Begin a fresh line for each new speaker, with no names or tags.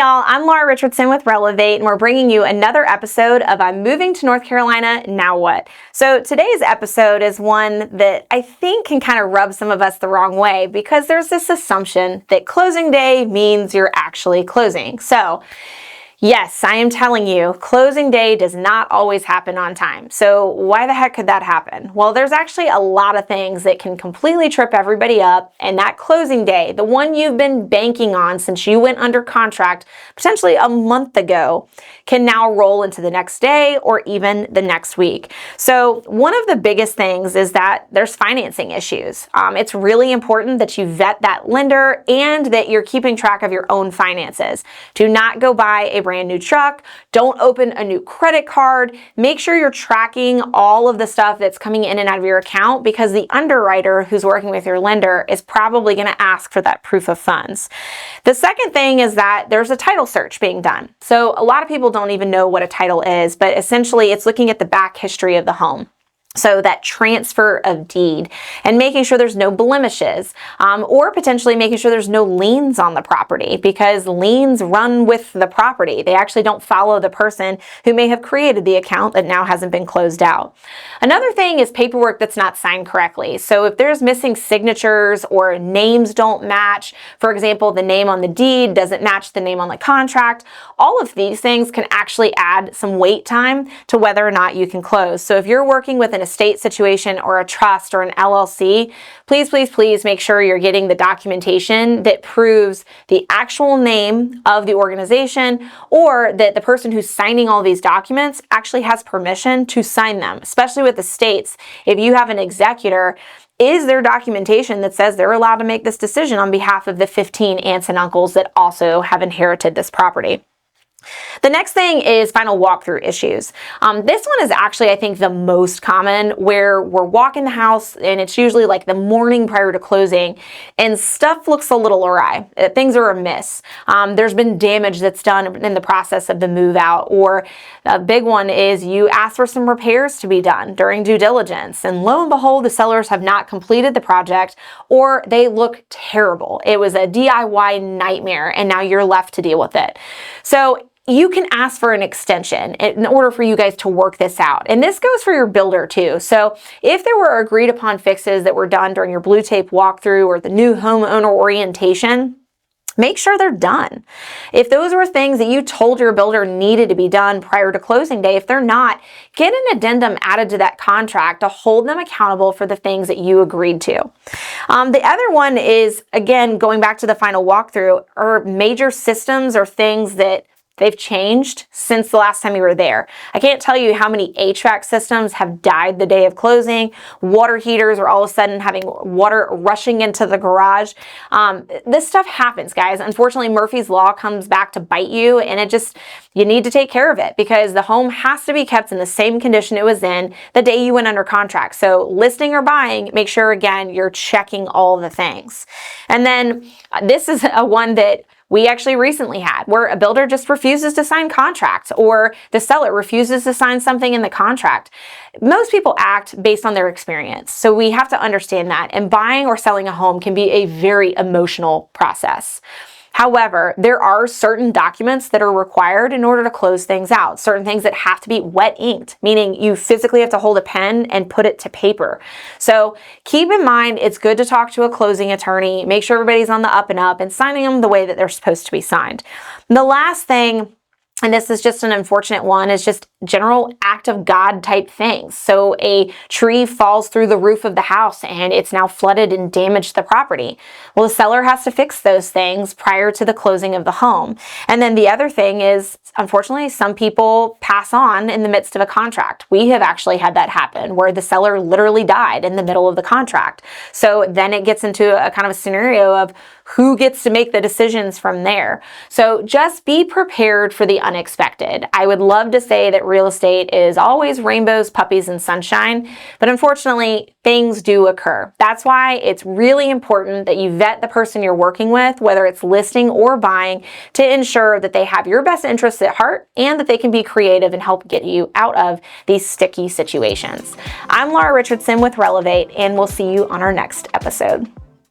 y'all, I'm Laura Richardson with Relevate, and we're bringing you another episode of I'm Moving to North Carolina, Now What? So today's episode is one that I think can kind of rub some of us the wrong way because there's this assumption that closing day means you're actually closing. So yes, I am telling you, closing day does not always happen on time. So why the heck could that happen? Well, there's actually a lot of things that can completely trip everybody up, and that closing day, the one you've been banking on since you went under contract potentially a month ago, can now roll into the next day or even the next week. So one of the biggest things is that there's financing issues. It's really important that you vet that lender and that you're keeping track of your own finances. Do not go buy a brand new truck. Don't open a new credit card. Make sure you're tracking all of the stuff that's coming in and out of your account, because the underwriter who's working with your lender is probably going to ask for that proof of funds. The second thing is that there's a title search being done. So a lot of people don't even know what a title is, but essentially it's looking at the back history of the home. So that transfer of deed and making sure there's no blemishes, or potentially making sure there's no liens on the property, because liens run with the property. They actually don't follow the person who may have created the account that now hasn't been closed out. Another thing is paperwork that's not signed correctly. So if there's missing signatures or names don't match, for example, the name on the deed doesn't match the name on the contract, all of these things can actually add some wait time to whether or not you can close. So if you're working with an estate situation or a trust or an LLC, please make sure you're getting the documentation that proves the actual name of the organization, or that the person who's signing all these documents actually has permission to sign them. Especially with estates, if you have an executor, is there documentation that says they're allowed to make this decision on behalf of the 15 aunts and uncles that also have inherited this property? The next thing is final walkthrough issues. This one is actually, I think, the most common, where we're walking the house and it's usually like the morning prior to closing and stuff looks a little awry. Things are amiss. There's been damage that's done in the process of the move out, or a big one is you ask for some repairs to be done during due diligence, and lo and behold, the sellers have not completed the project, or they look terrible. It was a DIY nightmare and now you're left to deal with it. So you can ask for an extension in order for you guys to work this out. And this goes for your builder too. So if there were agreed upon fixes that were done during your blue tape walkthrough or the new homeowner orientation, make sure they're done. If those were things that you told your builder needed to be done prior to closing day, if they're not, get an addendum added to that contract to hold them accountable for the things that you agreed to. The other one is, again, going back to the final walkthrough, are major systems or things that they've changed since the last time you were there. I can't tell you how many HVAC systems have died the day of closing. Water heaters are all of a sudden having water rushing into the garage. This stuff happens, guys. Unfortunately, Murphy's Law comes back to bite you, and you need to take care of it, because the home has to be kept in the same condition it was in the day you went under contract. So listing or buying, make sure, again, you're checking all the things. And then this is a one that we actually recently had, where a builder just refuses to sign contracts, or the seller refuses to sign something in the contract. Most people act based on their experience, so we have to understand that. And buying or selling a home can be a very emotional process. However, there are certain documents that are required in order to close things out. Certain things that have to be wet inked, meaning you physically have to hold a pen and put it to paper. So keep in mind, it's good to talk to a closing attorney, make sure everybody's on the up and up and signing them the way that they're supposed to be signed. The last thing, and this is just an unfortunate one, is just general act of God type things. So a tree falls through the roof of the house and it's now flooded and damaged the property. Well, the seller has to fix those things prior to the closing of the home. And then the other thing is, unfortunately, some people pass on in the midst of a contract. We have actually had that happen, where the seller literally died in the middle of the contract. So then it gets into a kind of a scenario of who gets to make the decisions from there. So just be prepared for the unexpected. I would love to say that real estate is always rainbows, puppies, and sunshine, but unfortunately, things do occur. That's why it's really important that you vet the person you're working with, whether it's listing or buying, to ensure that they have your best interests at heart and that they can be creative and help get you out of these sticky situations. I'm Laura Richardson with Relevate, and we'll see you on our next episode.